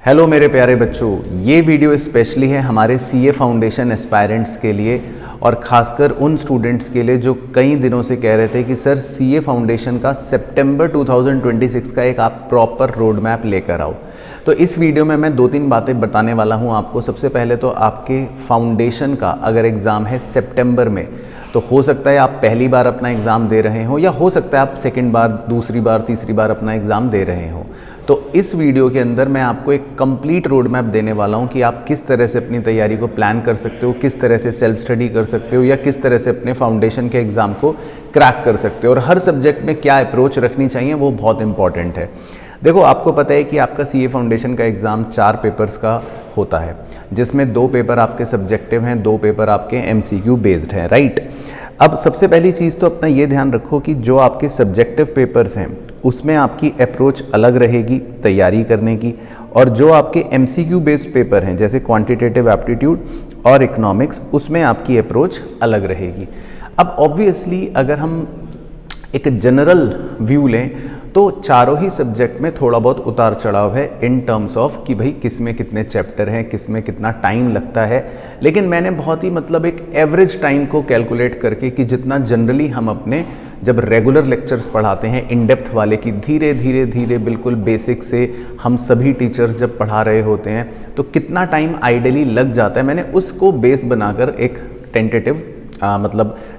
Hello मेरे प्यारे बच्चों, ये वीडियो स्पेशली है हमारे सीए फाउंडेशन एस्पायरेंट्स के लिए और ख़ासकर उन स्टूडेंट्स के लिए जो कई दिनों से कह रहे थे कि सर सीए फाउंडेशन का सितंबर 2026 का एक आप प्रॉपर रोड मैप लेकर आओ। तो इस वीडियो में मैं 2-3 बातें बताने वाला हूँ आपको। सबसे पहले तो आपके फाउंडेशन का अगर एग्ज़ाम है सितंबर में, तो हो सकता है आप पहली बार अपना एग्ज़ाम दे रहे हो या हो सकता है आप सेकंड बार, दूसरी बार, तीसरी बार अपना एग्ज़ाम दे रहे हो। तो इस वीडियो के अंदर मैं आपको एक कंप्लीट रोड मैप देने वाला हूं कि आप किस तरह से अपनी तैयारी को प्लान कर सकते हो, किस तरह से सेल्फ स्टडी कर सकते हो या किस तरह से अपने फाउंडेशन के एग्ज़ाम को क्रैक कर सकते हो और हर सब्जेक्ट में क्या अप्रोच रखनी चाहिए वो बहुत इंपॉर्टेंट है। देखो, आपको पता है कि आपका सीए फाउंडेशन का एग्ज़ाम 4 पेपर्स का होता है, जिसमें 2 पेपर आपके सब्जेक्टिव हैं, 2 पेपर आपके एमसीक्यू बेस्ड हैं, राइट। अब सबसे पहली चीज़ तो अपना ये ध्यान रखो कि जो आपके सब्जेक्टिव पेपर्स हैं उसमें आपकी अप्रोच अलग रहेगी तैयारी करने की, और जो आपके एमसीक्यू बेस्ड पेपर हैं जैसे क्वांटिटेटिव एप्टीट्यूड और इकोनॉमिक्स, उसमें आपकी अप्रोच अलग रहेगी। अब ऑब्वियसली अगर हम एक जनरल व्यू लें तो चारों ही सब्जेक्ट में थोड़ा बहुत उतार चढ़ाव है इन टर्म्स ऑफ कि भाई किस में कितने चैप्टर हैं, किस में कितना टाइम लगता है। लेकिन मैंने बहुत ही एक एवरेज टाइम को कैलकुलेट करके कि जितना जनरली हम अपने जब रेगुलर लेक्चर्स पढ़ाते हैं इन डेप्थ वाले की धीरे धीरे धीरे बिल्कुल बेसिक से हम सभी टीचर्स जब पढ़ा रहे होते हैं तो कितना टाइम आइडियली लग जाता है, मैंने उसको बेस बनाकर एक टेंटेटिव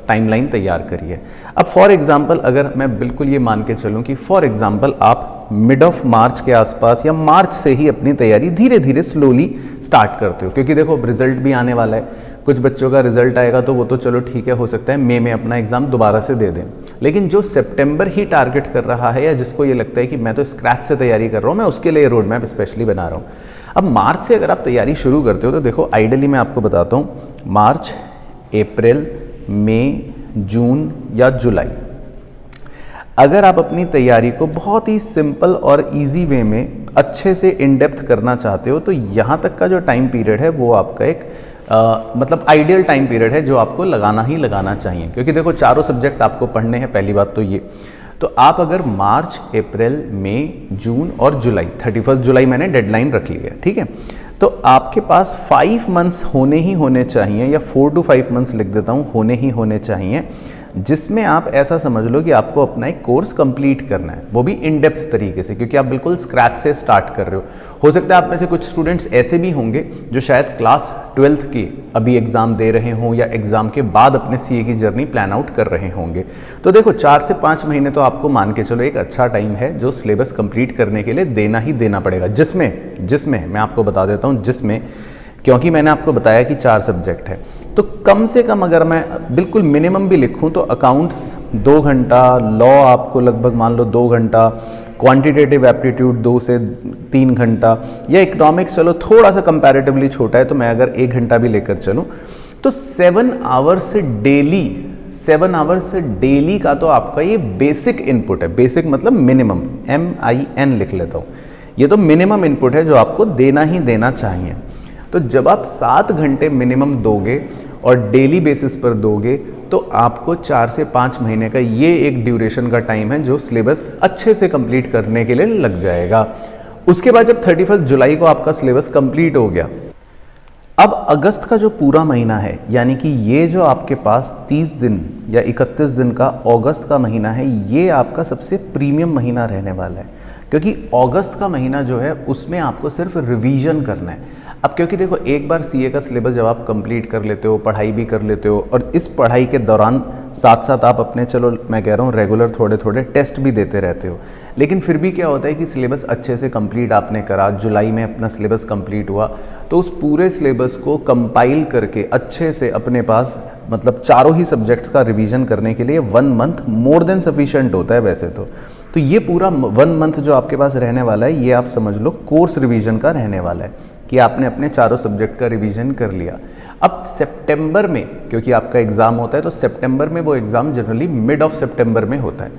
टाइमलाइन तैयार करी है। अब फॉर एग्जांपल अगर मैं बिल्कुल ये मान के चलूँ कि फॉर एग्जांपल आप मिड ऑफ मार्च के आसपास या मार्च से ही अपनी तैयारी धीरे धीरे स्लोली स्टार्ट करते हो, क्योंकि देखो रिजल्ट भी आने वाला है, कुछ बच्चों का रिजल्ट आएगा तो वो तो चलो ठीक है, हो सकता है मई में अपना एग्जाम दोबारा से दे दें। लेकिन जो सितंबर ही टारगेट कर रहा है या जिसको ये लगता है कि मैं तो स्क्रैच से तैयारी कर रहा हूँ, मैं उसके लिए रोड मैप स्पेशली बना रहा हूँ। अब मार्च से अगर आप तैयारी शुरू करते हो तो देखो आइडियली मैं आपको बताता हूँ, मार्च, अप्रैल, मई, जून या जुलाई, अगर आप अपनी तैयारी को बहुत ही सिंपल और इजी वे में अच्छे से इन डेप्थ करना चाहते हो तो यहाँ तक का जो टाइम पीरियड है वो आपका एक आइडियल टाइम पीरियड है जो आपको लगाना ही लगाना चाहिए, क्योंकि देखो चारों सब्जेक्ट आपको पढ़ने हैं। पहली बात तो ये, तो आप अगर मार्च, अप्रैल, मई, जून और जुलाई, 31 जुलाई मैंने डेडलाइन रख ली है, ठीक है, तो आपके पास 5 मंथ्स होने ही होने चाहिए, या 4 to 5 मंथ्स लिख देता हूँ, होने ही होने चाहिए, जिसमें आप ऐसा समझ लो कि आपको अपना एक कोर्स कंप्लीट करना है, वो भी इन डेप्थ तरीके से, क्योंकि आप बिल्कुल स्क्रैच से स्टार्ट कर रहे हो सकता है आप में से कुछ स्टूडेंट्स ऐसे भी होंगे जो शायद क्लास 12th के अभी एग्जाम दे रहे हों या एग्जाम के बाद अपने सीए की जर्नी प्लान आउट कर रहे होंगे। तो देखो 4 से 5 महीने तो आपको मान के चलो एक अच्छा टाइम है जो सिलेबस कंप्लीट करने के लिए देना ही देना पड़ेगा, जिसमें मैं आपको बता देता हूँ, जिसमें क्योंकि मैंने आपको बताया कि 4 सब्जेक्ट है, तो कम से कम अगर मैं बिल्कुल मिनिमम भी लिखूं तो अकाउंट्स 2 घंटा, लॉ आपको लगभग मान लो 2 घंटा, क्वांटिटेटिव एप्टीट्यूड 2 से 3 घंटा, या इकोनॉमिक्स चलो थोड़ा सा कंपैरेटिवली छोटा है तो मैं अगर 1 घंटा भी लेकर चलूं तो 7 आवर्स डेली का तो आपका ये बेसिक इनपुट है। बेसिक मतलब मिनिमम, MIN लिख लेता हूँ, ये तो मिनिमम इनपुट है जो आपको देना ही देना चाहिए। तो जब आप 7 घंटे मिनिमम दोगे और डेली बेसिस पर दोगे तो आपको 4 से 5 महीने का ये एक ड्यूरेशन का टाइम है जो सिलेबस अच्छे से कंप्लीट करने के लिए लग जाएगा। उसके बाद जब 31 जुलाई को आपका सिलेबस कंप्लीट हो गया, अब अगस्त का जो पूरा महीना है, यानी कि ये जो आपके पास 30 दिन या 31 दिन का अगस्त का महीना है, ये आपका सबसे प्रीमियम महीना रहने वाला है, क्योंकि अगस्त का महीना जो है उसमें आपको सिर्फ रिवीजन करना है। अब क्योंकि देखो एक बार सीए का सिलेबस जब आप कंप्लीट कर लेते हो, पढ़ाई भी कर लेते हो, और इस पढ़ाई के दौरान साथ साथ आप अपने, चलो मैं कह रहा हूँ रेगुलर थोड़े थोड़े टेस्ट भी देते रहते हो, लेकिन फिर भी क्या होता है कि सिलेबस अच्छे से कंप्लीट आपने करा, जुलाई में अपना सिलेबस कंप्लीट हुआ, तो उस पूरे सिलेबस को कंपाइल करके अच्छे से अपने पास चारों ही सब्जेक्ट्स का रिवीजन करने के लिए 1 मंथ मोर देन सफिशिएंट होता है वैसे तो ये पूरा 1 मंथ जो आपके पास रहने वाला है ये आप समझ लो कोर्स रिवीजन का रहने वाला है कि आपने अपने चारों सब्जेक्ट का रिवीजन कर लिया। अब सितंबर में क्योंकि आपका एग्ज़ाम होता है तो सितंबर में वो एग्ज़ाम जनरली मिड ऑफ सितंबर में होता है।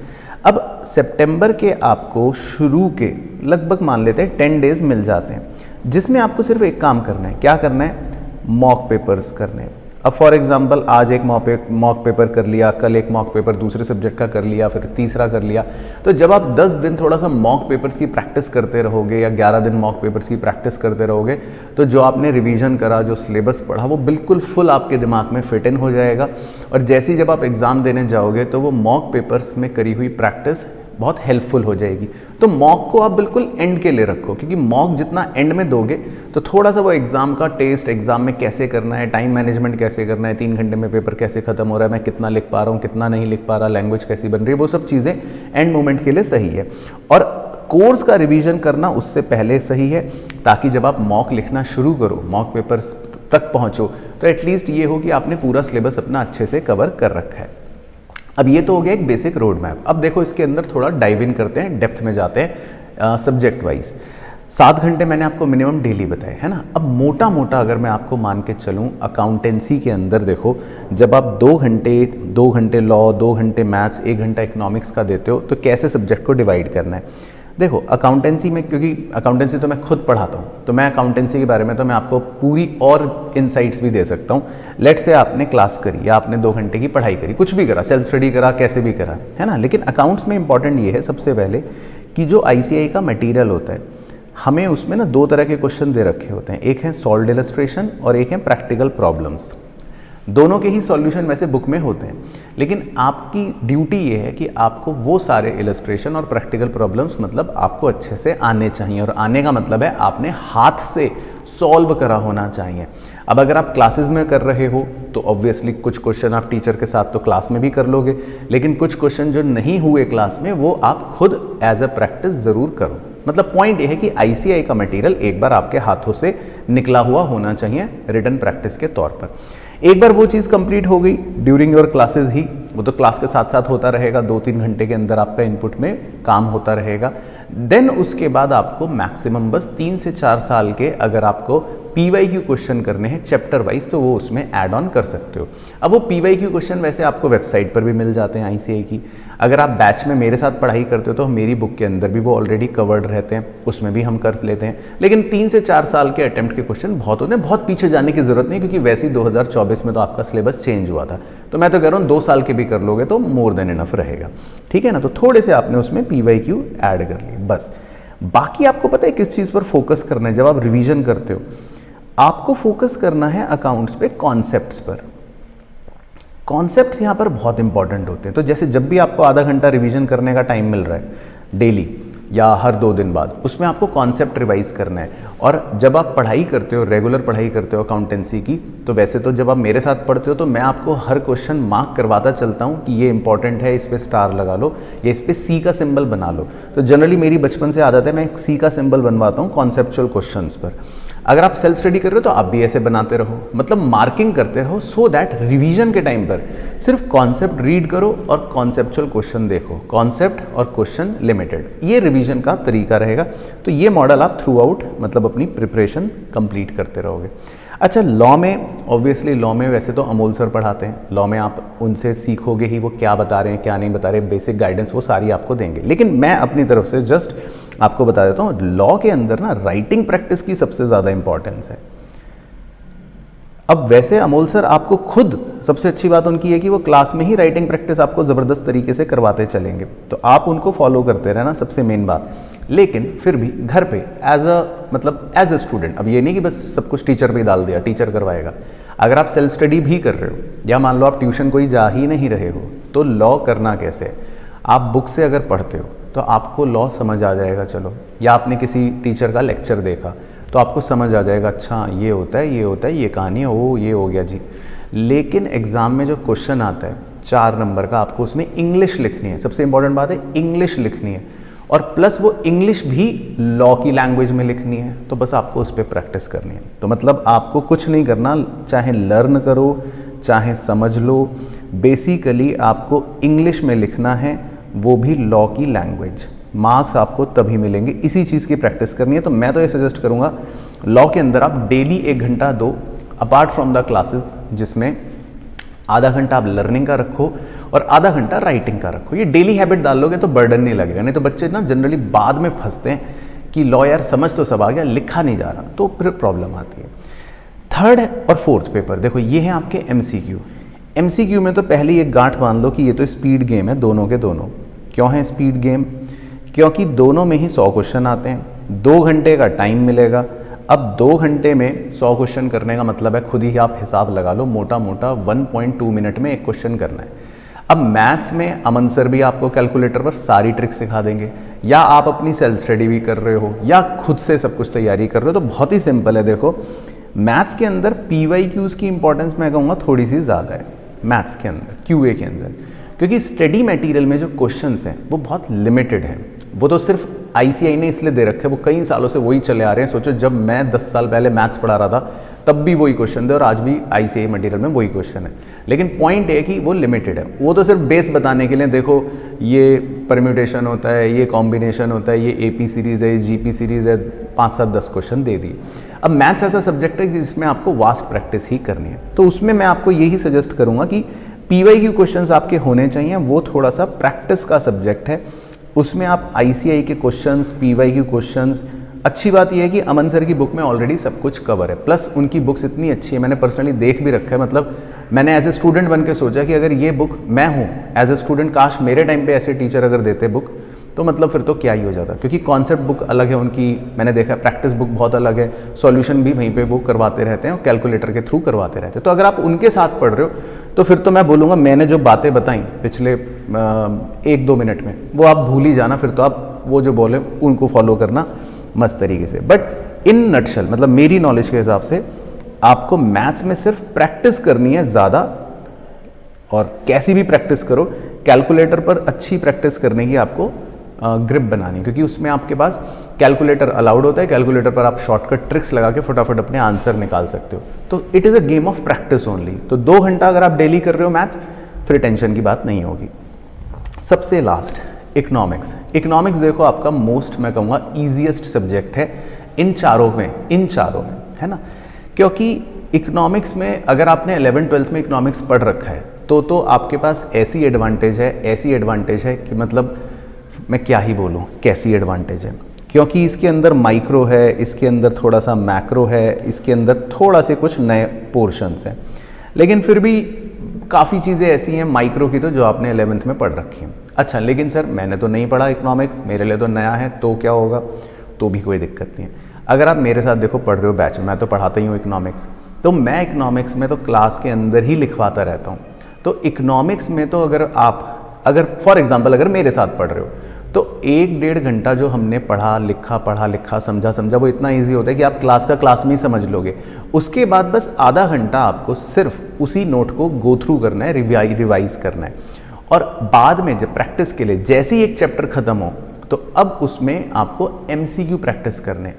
अब सितंबर के आपको शुरू के लगभग मान लेते हैं 10 डेज मिल जाते हैं, जिसमें आपको सिर्फ एक काम करना है। क्या करना है? मॉक पेपर्स करने हैं। अब फॉर एग्जांपल आज एक मॉक पेपर कर लिया, कल एक मॉक पेपर दूसरे सब्जेक्ट का कर लिया, फिर तीसरा कर लिया, तो जब आप 10 दिन थोड़ा सा मॉक पेपर्स की प्रैक्टिस करते रहोगे या 11 दिन मॉक पेपर्स की प्रैक्टिस करते रहोगे, तो जो आपने रिवीजन करा, जो सिलेबस पढ़ा, वो बिल्कुल फुल आपके दिमाग में फिट इन हो जाएगा। और जैसे ही जब आप एग्ज़ाम देने जाओगे तो वो मॉक पेपर्स में करी हुई प्रैक्टिस बहुत हेल्पफुल हो जाएगी। तो मॉक को आप बिल्कुल एंड के लिए रखो, क्योंकि मॉक जितना एंड में दोगे तो थोड़ा सा वो एग्ज़ाम का टेस्ट, एग्ज़ाम में कैसे करना है, टाइम मैनेजमेंट कैसे करना है, 3 घंटे में पेपर कैसे खत्म हो रहा है, मैं कितना लिख पा रहा हूँ, कितना नहीं लिख पा रहा, लैंग्वेज कैसी बन रही है, वो सब चीज़ें एंड मोमेंट के लिए सही है। और कोर्स का रिवीजन करना उससे पहले सही है, ताकि जब आप मॉक लिखना शुरू करो, मॉक पेपर्स तक पहुँचो, तो एटलीस्ट ये हो कि आपने पूरा सिलेबस अपना अच्छे से कवर कर रखा है। अब ये तो हो गया एक बेसिक रोड मैप। अब देखो इसके अंदर थोड़ा डाइव इन करते हैं, डेप्थ में जाते हैं सब्जेक्ट वाइज। 7 घंटे मैंने आपको मिनिमम डेली बताए, है ना। अब मोटा मोटा अगर मैं आपको मान के चलूँ, अकाउंटेंसी के अंदर देखो, जब आप 2 घंटे लॉ, 2 घंटे मैथ्स, 1 घंटा इकोनॉमिक्स का देते हो, तो कैसे सब्जेक्ट को डिवाइड करना है। देखो अकाउंटेंसी में, क्योंकि अकाउंटेंसी तो मैं खुद पढ़ाता हूँ, तो मैं अकाउंटेंसी के बारे में तो मैं आपको पूरी और इनसाइट्स भी दे सकता हूँ। लेट्स से आपने क्लास करी या आपने 2 घंटे की पढ़ाई करी, कुछ भी करा, सेल्फ स्टडी करा, कैसे भी करा, है ना। लेकिन अकाउंट्स में इंपॉर्टेंट ये है सबसे पहले कि जो ICAI का मटीरियल होता है, हमें उसमें ना 2 तरह के क्वेश्चन दे रखे होते हैं, एक है सॉल्व्ड इलस्ट्रेशन और एक है प्रैक्टिकल प्रॉब्लम्स। दोनों के ही सॉल्यूशन वैसे बुक में होते हैं, लेकिन आपकी ड्यूटी ये है कि आपको वो सारे इलस्ट्रेशन और प्रैक्टिकल प्रॉब्लम्स मतलब आपको अच्छे से आने चाहिए। और आने का मतलब है आपने हाथ से सॉल्व करा होना चाहिए। अब अगर आप क्लासेस में कर रहे हो तो ऑब्वियसली कुछ क्वेश्चन आप टीचर के साथ तो क्लास में भी कर लोगे, लेकिन कुछ क्वेश्चन जो नहीं हुए क्लास में वो आप खुद एज अ प्रैक्टिस ज़रूर करो। मतलब पॉइंट ये है कि ICAI का मटेरियल एक बार आपके हाथों से निकला हुआ होना चाहिए रिटन प्रैक्टिस के तौर पर। एक बार वो चीज़ कंप्लीट हो गई ड्यूरिंग योर क्लासेस ही, वो तो क्लास के साथ साथ होता रहेगा, 2-3 घंटे के अंदर आपका इनपुट में काम होता रहेगा। देन उसके बाद आपको मैक्सिमम बस 3 से 4 साल के अगर आपको PYQ क्वेश्चन करने हैं चैप्टर वाइज, तो वो उसमें ऐड ऑन कर सकते हो। अब वो PYQ क्वेश्चन वैसे आपको वेबसाइट पर भी मिल जाते हैं ICAI की। अगर आप बैच में मेरे साथ पढ़ाई करते हो तो मेरी बुक के अंदर भी वो ऑलरेडी कवर्ड रहते हैं, उसमें भी हम कर लेते हैं। लेकिन 3 से 4 साल के अटेम्प्ट के क्वेश्चन बहुत होते हैं, बहुत पीछे जाने की जरूरत नहीं, क्योंकि वैसे ही 2024 में तो आपका सिलेबस चेंज हुआ था। तो मैं तो कह रहा हूँ 2 साल के भी कर लोगे तो मोर देन इनफ रहेगा, ठीक है ना। तो थोड़े से आपने उसमें PYQ ऐड कर लिए बस। बाकी आपको पता है किस चीज़ पर फोकस करना है जब आप रिवीजन करते हो। आपको फोकस करना है अकाउंट्स पे, कॉन्सेप्ट्स पर। कॉन्सेप्ट्स यहाँ पर बहुत इंपॉर्टेंट होते हैं। तो जैसे जब भी आपको आधा घंटा रिवीजन करने का टाइम मिल रहा है डेली या हर 2 दिन बाद, उसमें आपको कॉन्सेप्ट रिवाइज करना है। और जब आप पढ़ाई करते हो, रेगुलर पढ़ाई करते हो अकाउंटेंसी की, तो वैसे तो जब आप मेरे साथ पढ़ते हो तो मैं आपको हर क्वेश्चन मार्क करवाता चलता हूँ कि ये इंपॉर्टेंट है, इस पर स्टार लगा लो या इस पर C का सिंबल बना लो। तो जनरली मेरी बचपन से आदत है, मैं एक C का सिंबल बनवाता हूँ कॉन्सेप्चुअल क्वेश्चंस पर। अगर आप सेल्फ स्टडी कर रहे हो तो आप भी ऐसे बनाते रहो, मतलब मार्किंग करते रहो, सो दैट रिवीजन के टाइम पर सिर्फ कॉन्सेप्ट रीड करो और कॉन्सेप्चुअल क्वेश्चन देखो, कॉन्सेप्ट और क्वेश्चन लिमिटेड, ये रिवीजन का तरीका रहेगा। तो ये मॉडल आप थ्रू आउट मतलब अपनी प्रिपरेशन कंप्लीट करते रहोगे। अच्छा, लॉ में ऑब्वियसली, लॉ में वैसे तो अमोल सर पढ़ाते हैं, लॉ में आप उनसे सीखोगे ही वो क्या बता रहे हैं क्या नहीं बता रहे, बेसिक गाइडेंस वो सारी आपको देंगे। लेकिन मैं अपनी तरफ से जस्ट आपको बता देता हूँ, लॉ के अंदर ना राइटिंग प्रैक्टिस की सबसे ज़्यादा इंपॉर्टेंस है। अब वैसे अमोल सर आपको खुद, सबसे अच्छी बात उनकी है कि वो क्लास में ही राइटिंग प्रैक्टिस आपको ज़बरदस्त तरीके से करवाते चलेंगे, तो आप उनको फॉलो करते रहना, सबसे मेन बात। लेकिन फिर भी घर पे एज अ स्टूडेंट, अब ये नहीं कि बस सब कुछ टीचर पे ही डाल दिया, टीचर करवाएगा। अगर आप सेल्फ स्टडी भी कर रहे हो या मान लो आप ट्यूशन कोई जा ही नहीं रहे हो, तो लॉ करना कैसे है। आप बुक से अगर पढ़ते हो तो आपको लॉ समझ आ जाएगा, चलो, या आपने किसी टीचर का लेक्चर देखा तो आपको समझ आ जाएगा, अच्छा ये होता है, ये होता है, ये कहानी है, ओ ये हो गया जी। लेकिन एग्ज़ाम में जो क्वेश्चन आता है 4 नंबर का, आपको उसमें इंग्लिश लिखनी है, सबसे इंपॉर्टेंट बात है इंग्लिश लिखनी है, और प्लस वो इंग्लिश भी लॉ की लैंग्वेज में लिखनी है। तो बस आपको उस पर प्रैक्टिस करनी है। तो मतलब आपको कुछ नहीं करना, चाहे लर्न करो चाहे समझ लो, बेसिकली आपको इंग्लिश में लिखना है, वो भी लॉ की लैंग्वेज। मार्क्स आपको तभी मिलेंगे, इसी चीज़ की प्रैक्टिस करनी है। तो मैं तो ये सजेस्ट करूँगा, लॉ के अंदर आप डेली 1 घंटा दो, अपार्ट फ्रॉम द क्लासेस, जिसमें आधा घंटा आप लर्निंग का रखो और आधा घंटा राइटिंग का रखो। ये डेली हैबिट डाल लोगे तो बर्डन नहीं लगेगा। नहीं तो बच्चे ना जनरली बाद में फंसते हैं कि लॉ यार समझ तो सब आ गया, लिखा नहीं जा रहा, तो फिर प्रॉब्लम आती है। थर्ड और फोर्थ पेपर देखो ये हैं आपके एमसीक्यू। एमसीक्यू में तो पहले ही एक गांठ बांध लो कि ये तो स्पीड गेम है दोनों के दोनों। क्यों है स्पीड गेम? क्योंकि दोनों में ही 100 क्वेश्चन आते हैं, 2 घंटे का टाइम मिलेगा। अब 2 घंटे में 100 क्वेश्चन करने का मतलब है, खुद ही आप हिसाब लगा लो, मोटा मोटा 1.2 मिनट में एक क्वेश्चन करना है। अब मैथ्स में अमन सर भी आपको कैलकुलेटर पर सारी ट्रिक सिखा देंगे, या आप अपनी सेल्फ स्टडी भी कर रहे हो या खुद से सब कुछ तैयारी कर रहे हो, तो बहुत ही सिंपल है। देखो मैथ्स के अंदर PYQs की इंपॉर्टेंस मैं कहूँगा थोड़ी सी ज़्यादा है मैथ्स के अंदर, QA के अंदर, क्योंकि स्टडी मटेरियल में जो क्वेश्चंस हैं वो बहुत लिमिटेड हैं। वो तो सिर्फ ICI ने इसलिए दे रखे हैं, वो कई सालों से वही चले आ रहे हैं। सोचो जब मैं 10 साल पहले मैथ्स पढ़ा रहा था तब भी वही क्वेश्चन थे और आज भी ICI मटेरियल में वही क्वेश्चन है, लेकिन पॉइंट है कि वो लिमिटेड है। वो तो सिर्फ बेस बताने के लिए, देखो ये परम्यूटेशन होता है, ये कॉम्बिनेशन होता है, ये AP सीरीज़ है, ये GP सीरीज़ है, 5, 7, 10 क्वेश्चन दे दिए। अब मैथ्स ऐसा सब्जेक्ट है जिसमें आपको वास्ट प्रैक्टिस ही करनी है, तो उसमें मैं आपको यही सजेस्ट करूँगा कि PYQ क्वेश्चंस आपके होने चाहिए। वो थोड़ा सा प्रैक्टिस का सब्जेक्ट है, उसमें आप ICI के क्वेश्चंस, PYQ क्वेश्चंस। अच्छी बात यह है कि अमन सर की बुक में ऑलरेडी सब कुछ कवर है, प्लस उनकी बुक्स इतनी अच्छी है, मैंने पर्सनली देख भी रखा है। मतलब मैंने एज ए स्टूडेंट बन के सोचा कि अगर ये बुक मैं हूँ एज ए स्टूडेंट, काश मेरे टाइम पे ऐसे टीचर अगर देते बुक, तो मतलब फिर तो क्या ही हो जाता, क्योंकि कॉन्सेप्ट बुक अलग है उनकी, मैंने देखा प्रैक्टिस बुक बहुत अलग है, सॉल्यूशन भी वहीं पे वो करवाते रहते हैं और कैलकुलेटर के थ्रू करवाते रहते हैं। तो अगर आप उनके साथ पढ़ रहे हो तो फिर तो मैं बोलूँगा मैंने जो बातें बताई पिछले 1-2 मिनट में वो आप भूल ही जाना, फिर तो आप वो जो बोले उनको फॉलो करना मस्त तरीके से। बट इन नटशल मतलब मेरी नॉलेज के हिसाब से आपको मैथ्स में सिर्फ प्रैक्टिस करनी है ज़्यादा, और कैसी भी प्रैक्टिस करो, कैलकुलेटर पर अच्छी प्रैक्टिस करने की आपको ग्रिप बनानी, क्योंकि उसमें आपके पास कैलकुलेटर अलाउड होता है। कैलकुलेटर पर आप शॉर्टकट ट्रिक्स लगा के फटाफट अपने आंसर निकाल सकते हो। तो it is a game of practice only. तो 2 घंटा अगर आप डेली कर रहे हो मैथ्स, फिर टेंशन की बात नहीं होगी। सबसे लास्ट इकोनॉमिक्स। इकोनॉमिक्स देखो आपका मोस्ट मैं कहूँगा ईजीएस्ट सब्जेक्ट है इन चारों में है ना, क्योंकि इकोनॉमिक्स में अगर आपने 11th-12th में इकोनॉमिक्स पढ़ रखा है तो आपके पास ऐसी एडवांटेज है कि मतलब मैं क्या ही बोलूँ कैसी एडवांटेज है, क्योंकि इसके अंदर माइक्रो है, इसके अंदर थोड़ा सा मैक्रो है, इसके अंदर थोड़ा से कुछ नए पोर्शंस हैं, लेकिन फिर भी काफ़ी चीज़ें ऐसी हैं माइक्रो की तो जो आपने 11th में पढ़ रखी हैं। अच्छा लेकिन सर मैंने तो नहीं पढ़ा इकोनॉमिक्स, मेरे लिए तो नया है, तो क्या होगा? तो भी कोई दिक्कत नहीं है। अगर आप मेरे साथ देखो पढ़ रहे हो बैच में, मैं तो पढ़ाता ही हूँ इकोनॉमिक्स, तो मैं इकोनॉमिक्स में तो क्लास के अंदर ही लिखवाता रहता हूँ। तो इकोनॉमिक्स में तो अगर फॉर एग्जाम्पल अगर मेरे साथ पढ़ रहे हो तो 1-1.5 घंटा जो हमने पढ़ा लिखा समझा वो इतना इजी होता है कि आप क्लास में ही समझ लोगे। उसके बाद बस आधा घंटा आपको सिर्फ उसी नोट को गो थ्रू करना है, रिवाइज करना है, और बाद में जब प्रैक्टिस के लिए जैसे ही एक चैप्टर खत्म हो तो अब उसमें आपको MCQ प्रैक्टिस करने।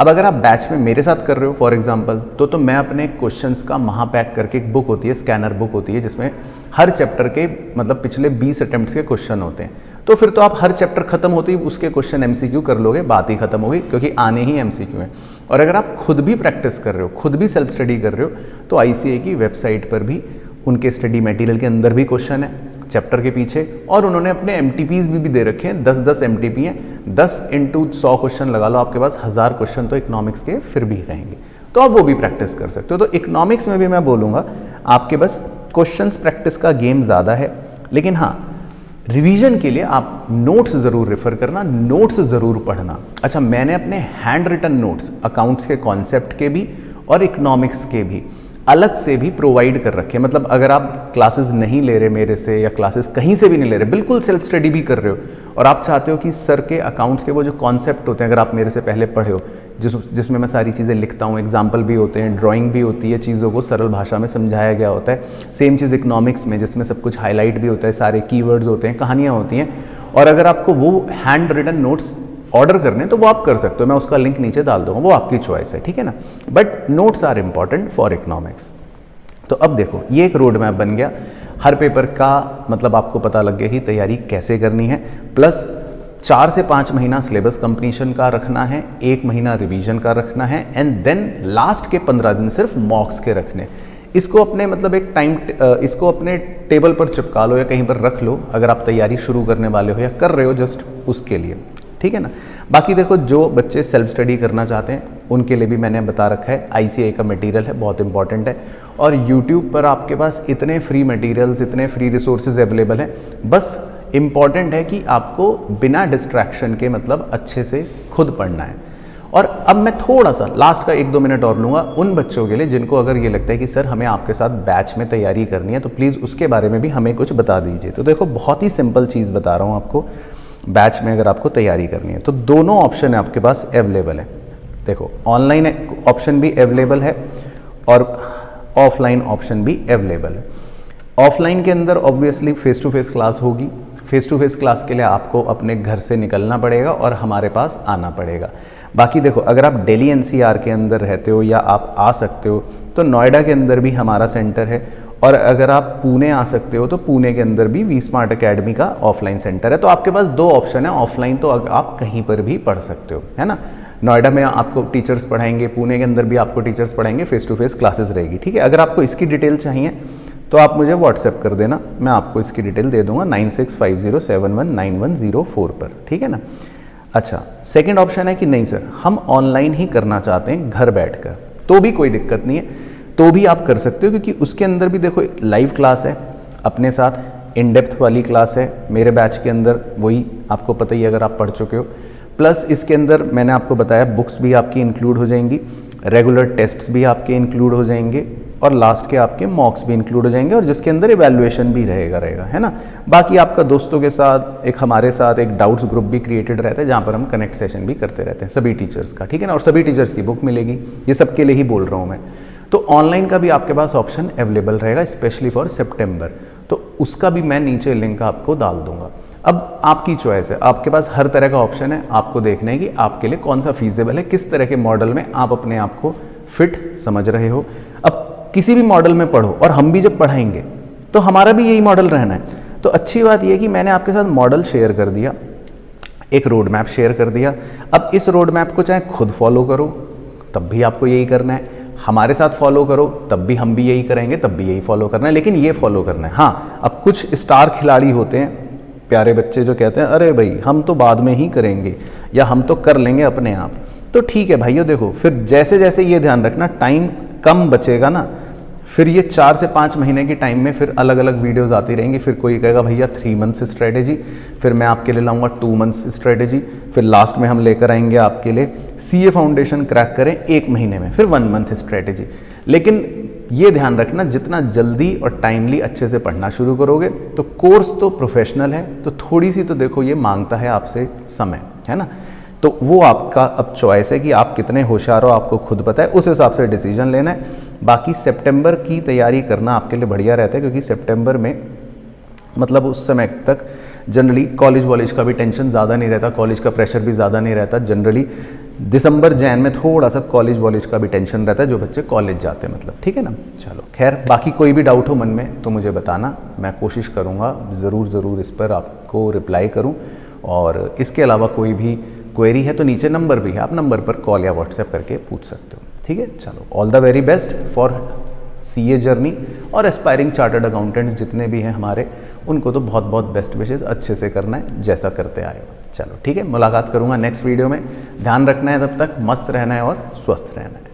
अब अगर आप बैच में मेरे साथ कर रहे हो फॉर एग्जांपल, तो मैं अपने क्वेश्चंस का महापैक करके एक बुक होती है, स्कैनर बुक होती है, जिसमें हर चैप्टर के मतलब पिछले 20 अटेम्प्ट्स के क्वेश्चन होते हैं। तो फिर तो आप हर चैप्टर खत्म होते ही उसके क्वेश्चन MCQ कर लोगे, बात ही खत्म होगी, क्योंकि आने ही MCQ हैं। और अगर आप खुद भी प्रैक्टिस कर रहे हो, खुद भी सेल्फ स्टडी कर रहे हो, तो ICI की वेबसाइट पर भी उनके स्टडी मटेरियल के अंदर भी क्वेश्चन है चैप्टर के पीछे, और उन्होंने अपने MTPs भी दे रखे हैं, 10-10 MTP हैं, 10 × 100 क्वेश्चन लगा लो, आपके पास 1000 क्वेश्चन तो इकोनॉमिक्स के फिर भी रहेंगे, तो आप वो भी प्रैक्टिस कर सकते हो। तो इकोनॉमिक्स में भी मैं बोलूँगा आपके बस क्वेश्चंस प्रैक्टिस का गेम ज़्यादा है, लेकिन हाँ रिवीजन के लिए आप नोट्स ज़रूर रेफर करना, नोट्स ज़रूर पढ़ना। अच्छा मैंने अपने हैंड रिटन नोट्स अकाउंट्स के कॉन्सेप्ट के भी और इकोनॉमिक्स के भी अलग से भी प्रोवाइड कर रखे हैं। मतलब अगर आप क्लासेस नहीं ले रहे मेरे से, या क्लासेस कहीं से भी नहीं ले रहे, बिल्कुल सेल्फ स्टडी भी कर रहे हो, और आप चाहते हो कि सर के अकाउंट्स के वो जो कॉन्सेप्ट होते हैं अगर आप मेरे से पहले पढ़े हो, जिसमें मैं सारी चीज़ें लिखता हूँ, एग्जाम्पल भी होते हैं, ड्राइंग भी होती है, चीज़ों को सरल भाषा में समझाया गया होता है। सेम चीज़ इकोनॉमिक्स में, जिसमें सब कुछ हाईलाइट भी होता है, सारे कीवर्ड्स होते हैं, कहानियाँ होती हैं, और अगर आपको वो हैंड रिटन नोट्स ऑर्डर करने तो वो आप कर सकते हो, मैं उसका लिंक नीचे डाल दूँगा, वो आपकी चॉइस है, ठीक है ना। But notes are important for economics. तो अब देखो ये एक रोड मैप बन गया, हर पेपर का मतलब आपको पता लग गया कि तैयारी कैसे करनी है, प्लस 4 से 5 महीना सिलेबस कंप्लीशन का रखना है, 1 महीना रिवीजन का रखना है, एंड देन लास्ट के 15 दिन सिर्फ मॉक्स के रखने। इसको अपने मतलब एक इसको अपने टेबल पर चिपका लो या कहीं पर रख लो अगर आप तैयारी शुरू करने वाले हो या कर रहे हो जस्ट उसके लिए, ठीक है ना। बाकी देखो जो बच्चे सेल्फ स्टडी करना चाहते हैं उनके लिए भी मैंने बता रखा है, ICAI का मटेरियल है, बहुत इंपॉर्टेंट है। और यूट्यूब पर आपके पास इतने फ्री मटेरियल्स, इतने फ्री रिसोर्सेज अवेलेबल हैं, बस इम्पॉर्टेंट है कि आपको बिना डिस्ट्रैक्शन के मतलब अच्छे से खुद पढ़ना है। और अब मैं थोड़ा सा लास्ट का 1-2 मिनट और लूँगा उन बच्चों के लिए जिनको अगर ये लगता है कि सर हमें आपके साथ बैच में तैयारी करनी है, तो प्लीज़ उसके बारे में भी हमें कुछ बता दीजिए। तो देखो बहुत ही सिंपल चीज़ बता रहा हूँ आपको, बैच में अगर आपको तैयारी करनी है तो दोनों ऑप्शन है आपके पास अवेलेबल है। देखो ऑनलाइन ऑप्शन भी अवेलेबल है और ऑफलाइन ऑप्शन भी अवेलेबल है। ऑफलाइन के अंदर obviously face to face class होगी। फेस टू फेस क्लास के लिए आपको अपने घर से निकलना पड़ेगा और हमारे पास आना पड़ेगा। बाकी देखो अगर आप दिल्ली NCR के अंदर रहते हो या आप आ सकते हो तो नोएडा के अंदर भी हमारा सेंटर है, और अगर आप पुणे आ सकते हो तो पुणे के अंदर भी वी स्मार्ट अकेडमी का ऑफलाइन सेंटर है। तो आपके पास 2 ऑप्शन है, ऑफलाइन तो आप कहीं पर भी पढ़ सकते हो, है ना। नोएडा में आपको टीचर्स पढ़ाएंगे, पुणे के अंदर भी आपको टीचर्स पढ़ाएंगे, फेस टू फेस क्लासेस रहेगी, ठीक है। अगर आपको इसकी डिटेल चाहिए तो आप मुझे व्हाट्सएप कर देना, मैं आपको इसकी डिटेल दे दूंगा 9650719104 पर, ठीक है ना। अच्छा, सेकंड ऑप्शन है कि नहीं सर हम ऑनलाइन ही करना चाहते हैं घर बैठकर, तो भी कोई दिक्कत नहीं है, तो भी आप कर सकते हो, क्योंकि उसके अंदर भी देखो लाइव क्लास है अपने साथ, इन डेप्थ वाली क्लास है मेरे बैच के अंदर, वही आपको पता ही अगर आप पढ़ चुके हो। प्लस इसके अंदर मैंने आपको बताया बुक्स भी आपकी इंक्लूड हो जाएंगी, रेगुलर टेस्ट्स भी आपके इंक्लूड हो जाएंगे, और लास्ट के आपके मॉक्स भी इंक्लूड हो जाएंगे, और जिसके अंदर इवैल्यूएशन भी रहेगा, है ना। बाकी आपका दोस्तों के साथ एक हमारे साथ एक डाउट्स ग्रुप भी क्रिएटेड रहता है जहाँ पर हम कनेक्ट सेशन भी करते रहते हैं सभी टीचर्स का, ठीक है ना। और सभी टीचर्स की बुक मिलेगी, ये सबके लिए ही बोल रहा हूँ मैं। तो ऑनलाइन का भी आपके पास ऑप्शन अवेलेबल रहेगा स्पेशली फॉर सितंबर, तो उसका भी मैं नीचे लिंक आपको डाल दूंगा। अब आपकी चॉइस है, आपके पास हर तरह का ऑप्शन है, आपको देखना है कि आपके लिए कौन सा फीजेबल है, किस तरह के मॉडल में आप अपने आप को फिट समझ रहे हो। अब किसी भी मॉडल में पढ़ो, और हम भी जब पढ़ाएंगे तो हमारा भी यही मॉडल रहना है। तो अच्छी बात यह कि मैंने आपके साथ मॉडल शेयर कर दिया, एक रोड मैप शेयर कर दिया। अब इस रोड मैप को चाहे खुद फॉलो करो तब भी आपको यही करना है, हमारे साथ फॉलो करो तब भी हम भी यही करेंगे, तब भी यही फॉलो करना है, लेकिन ये फॉलो करना है। हाँ, अब कुछ स्टार खिलाड़ी होते हैं, प्यारे बच्चे जो कहते हैं अरे भाई हम तो बाद में ही करेंगे या हम तो कर लेंगे अपने आप, तो ठीक है भाइयों, देखो फिर जैसे जैसे ये ध्यान रखना टाइम कम बचेगा ना, फिर ये 4 से 5 महीने की टाइम में फिर अलग अलग वीडियोस आती रहेंगी। फिर कोई कहेगा भैया 3 मंथ्स स्ट्रेटेजी, फिर मैं आपके लिए लाऊंगा 2 मंथ्स स्ट्रेटेजी, फिर लास्ट में हम लेकर आएंगे आपके लिए CA फाउंडेशन क्रैक करें 1 महीने में, फिर 1 मंथ स्ट्रेटेजी। लेकिन ये ध्यान रखना जितना जल्दी और टाइमली अच्छे से पढ़ना शुरू करोगे, तो कोर्स तो प्रोफेशनल है, तो थोड़ी सी तो देखो ये मांगता है आपसे समय, है ना। तो वो आपका अब चॉइस है कि आप कितने होशियार हो, आपको खुद पता है, उस हिसाब से डिसीजन लेना है। बाकी सितंबर की तैयारी करना आपके लिए बढ़िया रहता है, क्योंकि सितंबर में मतलब उस समय तक जनरली कॉलेज वॉलेज का भी टेंशन ज़्यादा नहीं रहता, कॉलेज का प्रेशर भी ज़्यादा नहीं रहता। जनरली दिसंबर जैन में थोड़ा सा कॉलेज वॉलेज का भी टेंशन रहता है जो बच्चे कॉलेज जाते हैं, मतलब, ठीक है ना। चलो खैर, बाकी कोई भी डाउट हो मन में तो मुझे बताना, मैं कोशिश करूँगा ज़रूर इस पर आपको रिप्लाई करूँ। और इसके अलावा कोई भी क्वेरी है तो नीचे नंबर भी है, आप नंबर पर कॉल या व्हाट्सएप करके पूछ सकते हो, ठीक है। चलो, all the very best for CA journey, और एस्पायरिंग चार्टर्ड अकाउंटेंट्स जितने भी हैं हमारे, उनको तो बहुत बहुत बेस्ट विशेस, अच्छे से करना है जैसा करते आए हो। चलो ठीक है, मुलाकात करूँगा नेक्स्ट वीडियो में। ध्यान रखना है, तब तक मस्त रहना है और स्वस्थ रहना है।